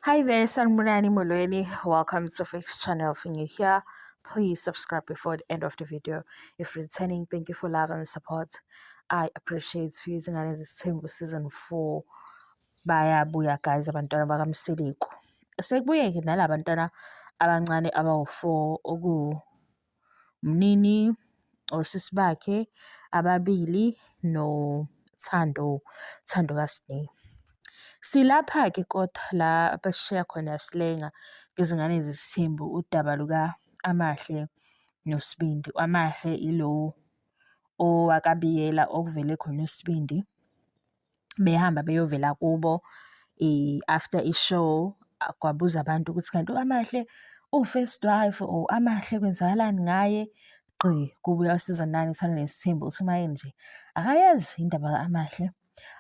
Hi there, Sanmunani Molweni. Welcome to Fix channel. If you're new here, please subscribe before the end of the video. If you're returning, thank you for love and support. I appreciate you. Zingane Zesithembu season 4. Bayabuya guys abantwana bakaMsiliku. Sekubuye-ke nalabantwana abancane abawu-4 okumnini, osisi bakhe ababili noThando kaSineyi. Silapha-ke kodwa la abashiya khona silenga ngezingane zesithembu udaba luka-Amahle noSibindi. UAmahle ilo owakabiyela okuvele khona uSibindi behamba beyovela kubo after ishow kwabuza abantu ukuthi kanti u-Amahle u-first wife or Amahle kwenzakalani ngaye. Kubuya uSizwe Thando Nesithembu uthi uma nje akayazi indaba ka-Amahle,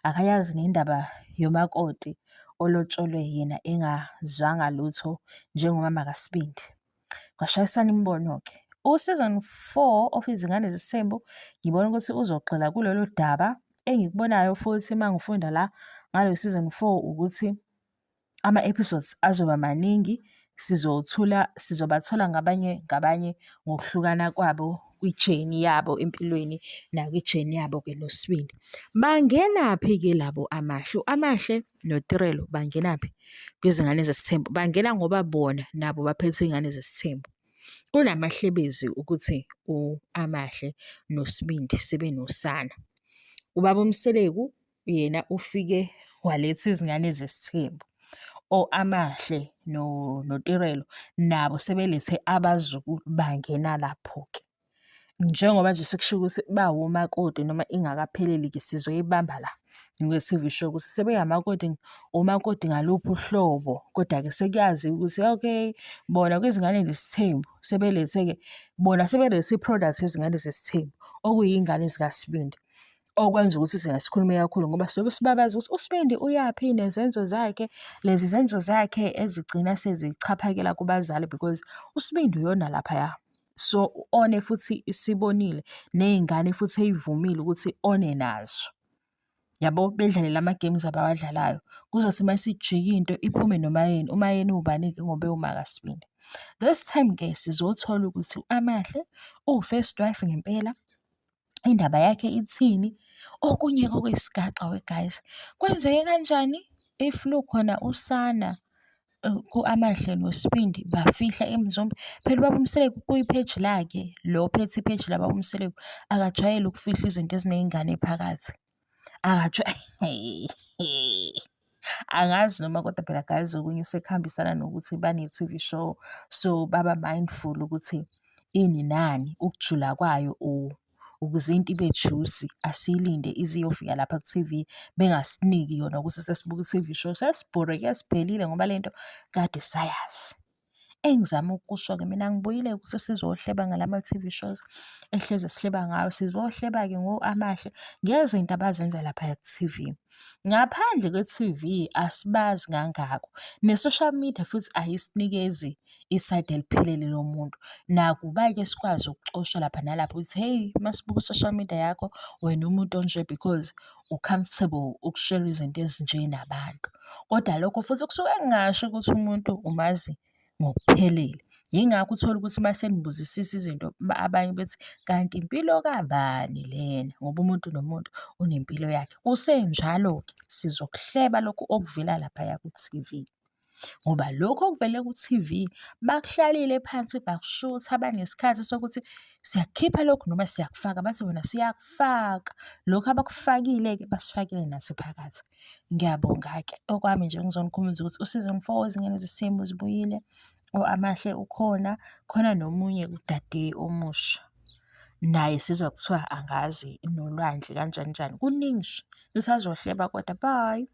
akayazi nendaba yomakoti olotsholwe yena engazwanga lutho njengomama kaSibindi. Kwashayisana imibono-ke. U-season 4 of Izingane Zesithembu ngibona ukuthi uzogxila kulolu daba. Engikubonayo futhi uma ngifunda la ngalo season 4 ukuthi ama-episodes azoba maningi, sizobathola ngabanye ngokuhlukana kwabo kwi-journey yabo empilweni nakwi-journey yabo-ke noSibindi. Bangenaphi-ke labo Amahle noTirelo bangenaphi kwizingane zesithembu? Bangena ngoba bona nabo baphethe iy'ngane zesithembu. Kunamahlebezi ukuthi u-Amahle noSibindi sebenosana. Ubaba uMseleku yena ufike waletha izingane zesithembu. Amahle noTirelo nabo sebelethe abazukulu bangena lapho-ke. Njengoba nje sekushiwo ukuthi bawomakoti noma ingakapheleli-ke sizoyibamba la kwi-TV show ukuthi omakoti ngaluphi uhlobo. Koda-ke sekuyaziwa ukuthi okay, bona kwizingane zesithembu sebelethe-ke bona sebelethe i-product yezingane zesithembu okuyiy'ngane zikaSibindi. Okwenza ukuthi sikhulume kakhulu ngoba sizobe sibabaza ukuthi uSibindi uyaphi nezenzo zakhe, lezi zenzo zakhe ezigcina sezichaphakela kubazali because uSibindi uyona laphaya. So one futhi isibonile ney'ngane futhi ey'vumile ukuthi one nazo. Yabo, bedlalela ama-games abawadlalayo. Kuzothi uma sijika into iphume noMayeni. uMayeni ubani-ke ngoba ewuma kaSibindi. This time-ke sizothola ukuthi u-Amahle uwu-first wife ngempela. Indaba yakhe ithini? Okunye-ke okuyisigaxa we-guys. Kwenzeke kanjani if lukhona usana ku-Amahle noSibindi bafihla emzombe? Phela ubaba uMseleku kwi-page lakhe, lo phethe ipheji lababa uMseleku akajwayele ukufihla izinto eziney'ngane phakathi. Angazi noma kodwa phela guys okunye sekuhambisana nokuthi bane-TV show, so baba mindful ukuthi ini nani ukujula kwayo ukuze into ibe juicy asiyilinde ize iyofika lapha ku-TV bengasiniki yona ukuthi sesibuka i-TV show sesibhoreke siphelile ngoba lento kade sayazi. Engizama ukusho-ke mina ngibuyile ukuthi sizohleba ngalama-TV shows ehlezi sihleba ngayo. Sizohleba-ke ngo-Amahle ngezinto abazenza laphaya ku-TV. Ngaphandle kwe-TV asibazi kangako, ne-social media futhi ayisinikezi isayidi eliphelele lomuntu. Nakuba-ke sikwazi ukucosha lapha nalapha ukuthi hey, masibuka i-social media yakho wena umuntu onje because u-comfortable ukushera izinto ezinje nabantu. Kodwa lokho futhi kusuke kungasho ukuthi umuntu umazi ngokuphelele. Yingakho uthola ukuthi uma senibuzisisa izinto abanye bethi kanti impilo kabani lena, ngoba umuntu nomuntu unempilo yakhe. Kusenjalo-ke sizokuhleba lokhu okuvela laphaya ku-TV ngoba lokhu okuvele ku-TV bakuhlalile phansi bakushutha, banesikhathi sokuthi siyakukhipha lokhu noma siyakufaka. Bathi bona siyakufaka lokhu abakufakile-ke basifakile nathi phakathi. Ngiyabonga-ke okwami nje ngizonikhumbuza ukuthi u-season 4 Izingane Zesithembu zibuyile. Amahle ukhona, khona nomunye udade omusha naye sizwa kuthiwa angazi nolwandle kanjani. Kuningi nje, nisazohleba kodwa bye.